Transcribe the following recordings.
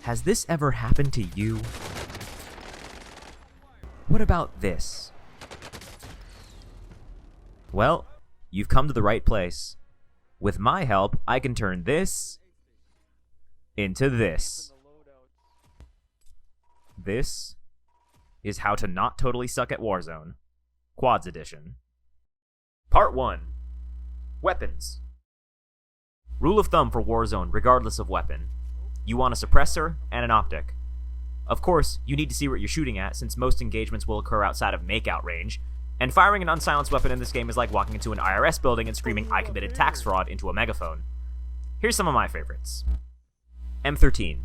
Has this ever happened to you? What about this? Well, you've come to the right place. With my help, I can turn this into this. This is how to not totally suck at Warzone. Quads Edition. Part 1. Weapons. Rule of thumb for Warzone, regardless of weapon. You want a suppressor and an optic. Of course, you need to see what you're shooting at, since most engagements will occur outside of makeout range, and firing an unsilenced weapon in this game is like walking into an IRS building and screaming "I committed tax fraud" into a megaphone. Here's some of my favorites. M13.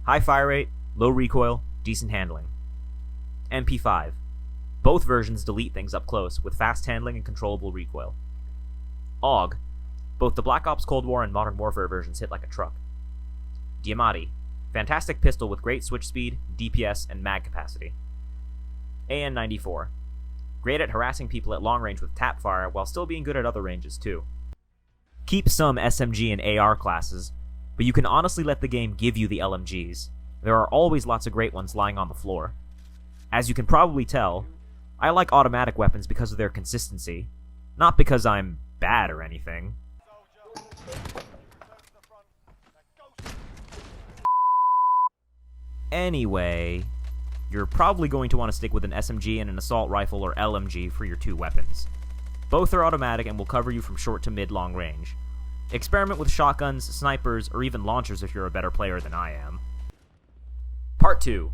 High fire rate, low recoil, decent handling. MP5. Both versions delete things up close, with fast handling and controllable recoil. AUG. Both the Black Ops Cold War and Modern Warfare versions hit like a truck. Diamatti. Fantastic pistol with great switch speed, DPS, and mag capacity. AN-94. Great at harassing people at long range with tap fire, while still being good at other ranges too. Keep some SMG and AR classes, but you can honestly let the game give you the LMGs. There are always lots of great ones lying on the floor. As you can probably tell, I like automatic weapons because of their consistency, not because I'm bad or anything. Anyway, you're probably going to want to stick with an SMG and an assault rifle or LMG for your two weapons. Both are automatic and will cover you from short to mid-long range. Experiment with shotguns, snipers, or even launchers if you're a better player than I am. Part 2.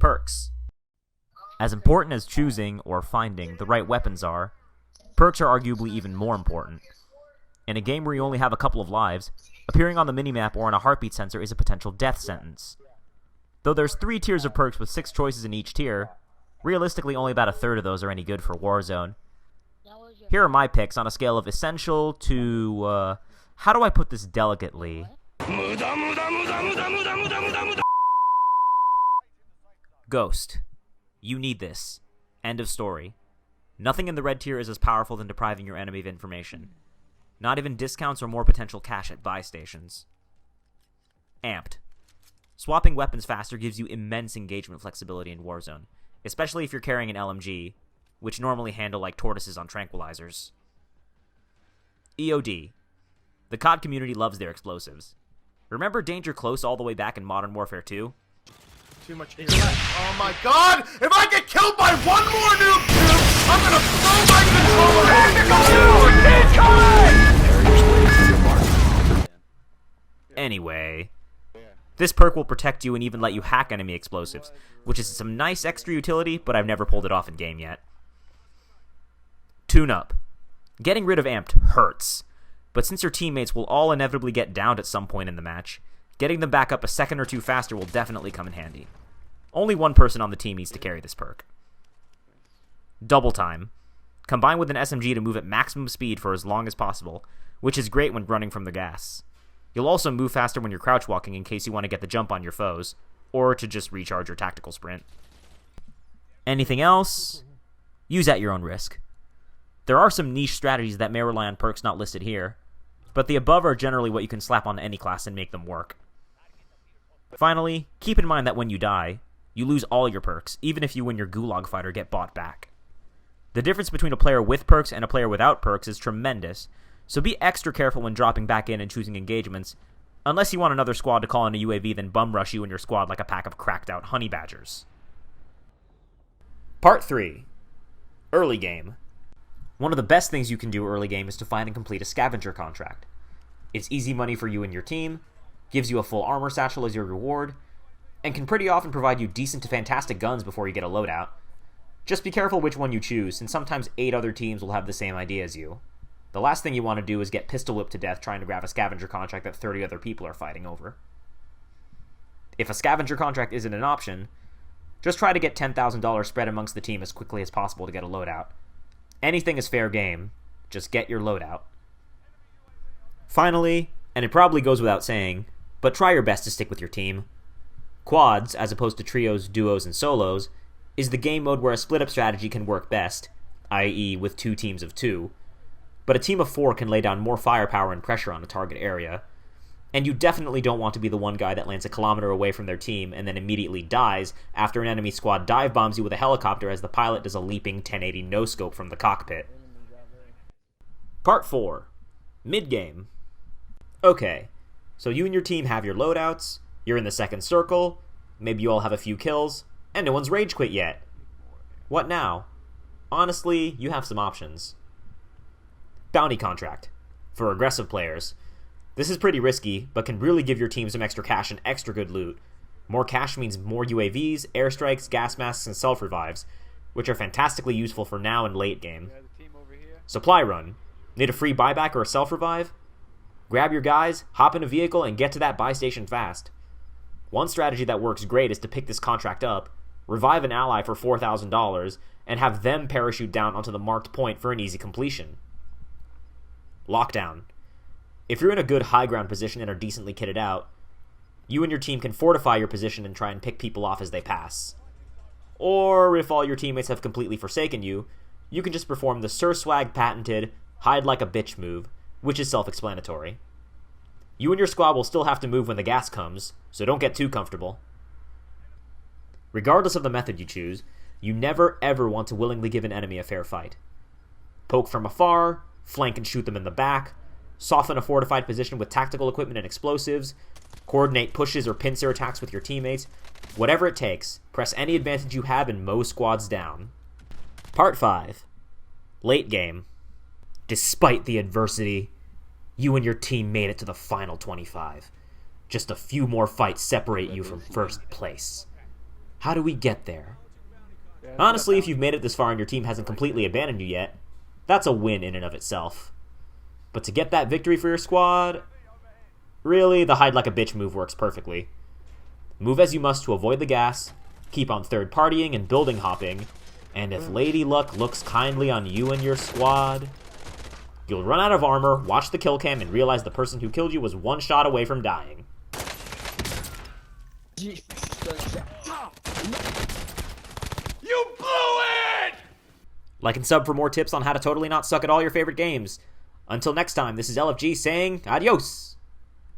Perks. As important as choosing, or finding, the right weapons are, perks are arguably even more important. In a game where you only have a couple of lives, appearing on the minimap or on a heartbeat sensor is a potential death sentence. Though there's 3 tiers of perks with 6 choices in each tier, realistically only about a third of those are any good for Warzone. Here are my picks on a scale of essential to, how do I put this delicately? Ghost. You need this. End of story. Nothing in the red tier is as powerful than depriving your enemy of information. Not even discounts or more potential cash at buy stations. Amped. Swapping weapons faster gives you immense engagement flexibility in Warzone, especially if you're carrying an LMG, which normally handle like tortoises on tranquilizers. EOD. The COD community loves their explosives. Remember Danger Close all the way back in Modern Warfare 2? Too much intellect. Oh my god! If I get killed by one more noob tube, I'm gonna throw my controller! Anyway, this perk will protect you and even let you hack enemy explosives, which is some nice extra utility, but I've never pulled it off in game yet. Tune up. Getting rid of amped hurts, but since your teammates will all inevitably get downed at some point in the match, getting them back up a second or two faster will definitely come in handy. Only one person on the team needs to carry this perk. Double time. Combine with an SMG to move at maximum speed for as long as possible, which is great when running from the gas. You'll also move faster when you're crouch walking in case you want to get the jump on your foes, or to just recharge your tactical sprint. Anything else? Use at your own risk. There are some niche strategies that may rely on perks not listed here, but the above are generally what you can slap on any class and make them work. Finally, keep in mind that when you die, you lose all your perks, even if you and your Gulag fighter get bought back. The difference between a player with perks and a player without perks is tremendous, so be extra careful when dropping back in and choosing engagements, unless you want another squad to call in a UAV then bum rush you and your squad like a pack of cracked out honey badgers. Part 3. Early game. One of the best things you can do early game is to find and complete a scavenger contract. It's easy money for you and your team, gives you a full armor satchel as your reward, and can pretty often provide you decent to fantastic guns before you get a loadout. Just be careful which one you choose, since sometimes 8 other teams will have the same idea as you. The last thing you want to do is get pistol whipped to death trying to grab a scavenger contract that 30 other people are fighting over. If a scavenger contract isn't an option, just try to get $10,000 spread amongst the team as quickly as possible to get a loadout. Anything is fair game, just get your loadout. Finally, and it probably goes without saying, but try your best to stick with your team. Quads, as opposed to trios, duos, and solos, is the game mode where a split-up strategy can work best, i.e. with 2 teams of 2, but a team of 4 can lay down more firepower and pressure on a target area, And you definitely don't want to be the one guy that lands a kilometer away from their team and then immediately dies after an enemy squad dive bombs you with a helicopter as the pilot does a leaping 1080 no-scope from the cockpit. Part 4. Mid-game. Okay, so you and your team have your loadouts, you're in the second circle, maybe you all have a few kills, and no one's rage quit yet. What now? Honestly, you have some options. Bounty contract. For aggressive players. This is pretty risky, but can really give your team some extra cash and extra good loot. More cash means more UAVs, airstrikes, gas masks, and self-revives, which are fantastically useful for now and late game. Supply run. Need a free buyback or a self-revive? Grab your guys, hop in a vehicle, and get to that buy station fast. One strategy that works great is to pick this contract up, revive an ally for $4,000, and have them parachute down onto the marked point for an easy completion. Lockdown. If you're in a good high ground position and are decently kitted out, you and your team can fortify your position and try and pick people off as they pass. Or, if all your teammates have completely forsaken you, you can just perform the Sir Swag patented hide like a bitch move, which is self-explanatory. You and your squad will still have to move when the gas comes, so don't get too comfortable. Regardless of the method you choose, you never ever want to willingly give an enemy a fair fight. Poke from afar, flank and shoot them in the back, soften a fortified position with tactical equipment and explosives, coordinate pushes or pincer attacks with your teammates. Whatever it takes, press any advantage you have and mow squads down. Part 5. Late game. Despite the adversity, you and your team made it to the final 25. Just a few more fights separate you from first place. How do we get there? Honestly, if you've made it this far and your team hasn't completely abandoned you yet, that's a win in and of itself. But to get that victory for your squad, really, the hide like a bitch move works perfectly. Move as you must to avoid the gas, keep on third partying and building hopping, and if Lady Luck looks kindly on you and your squad, you'll run out of armor, watch the kill cam, and realize the person who killed you was one shot away from dying. You blew it! Like and sub for more tips on how to totally not suck at all your favorite games. Until next time, this is LFG saying adios!